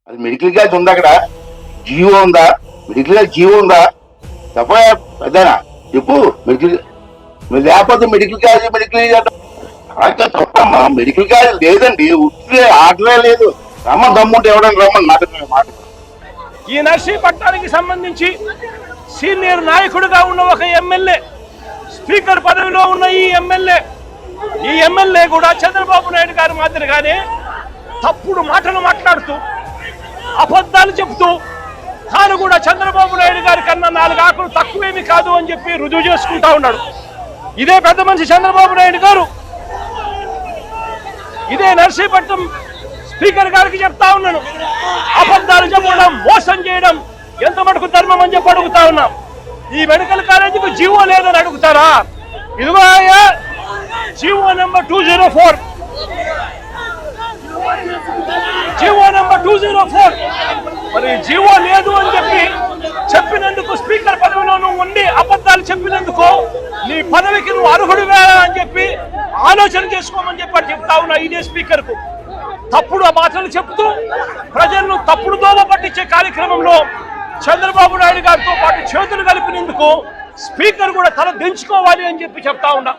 అది medical college ఉందా అక్కడ? జీవో ఉందా? మెడికల్ కాలేజ్ జీవో ఉందా? చెప్పా పెద్దనా చెప్పు. మెడికల్ లేకపోతే మెడికల్ కాలేజ్ అలాగే తప్పమ్మా. మెడికల్ కాలేజ్ లేదండి, ఉట్టే ఆటలే లేదు. రమ్మ దమ్ముంటే ఎవడని రమ్మని మాట. ఈ నర్సీపట్నానికి సంబంధించి సీనియర్ నాయకుడిగా ఉన్న ఒక ఎమ్మెల్యే, స్పీకర్ పదవిలో ఉన్న ఈ ఎమ్మెల్యే కూడా చంద్రబాబు నాయుడు గారి మాదిరిగానే తప్పుడు మాటలు మాట్లాడుతూ అబద్ధాలు చెబుతూ తాను కూడా చంద్రబాబు నాయుడు గారి కన్నా 4 ఆకులు తక్కువేమి కాదు అని చెప్పి రుజువు చేసుకుంటా ఉన్నాడు. ఇదే పెద్ద మనిషి చంద్రబాబు నాయుడు గారు ఇదే నర్సీపట్నం స్పీకర్ గారికి చెప్తా ఉన్నాను, అబద్ధాలు చెప్పడం, మోసం చేయడం ఎంత మటుకు ధర్మం అని చెప్పి అడుగుతా ఉన్నాం. ఈ మెడికల్ కాలేజీకి జీవో లేదని అడుగుతారా? ఇదిగో జీవో నెంబర్ 204, జీవో నెంబర్ 204. మరి జీవో లేదు అని చెప్పినందుకు స్పీకర్ పదవిలో ఉండి అబద్ధాలు చెప్పినందుకు నీ పదవికి నువ్వు అర్హుడివే అని చెప్పి ఆలోచన చేసుకోమని చెప్పి చెప్తా ఉన్నా. ఇదే స్పీకర్ కు తప్పుడు మాటలు చెప్తూ ప్రజలను తప్పుడు దోవ పట్టించే కార్యక్రమంలో చంద్రబాబు నాయుడు గారితో పాటు చేతులు కలిపినందుకు స్పీకర్ కూడా తల దించుకోవాలి అని చెప్పి చెప్తా ఉన్నా.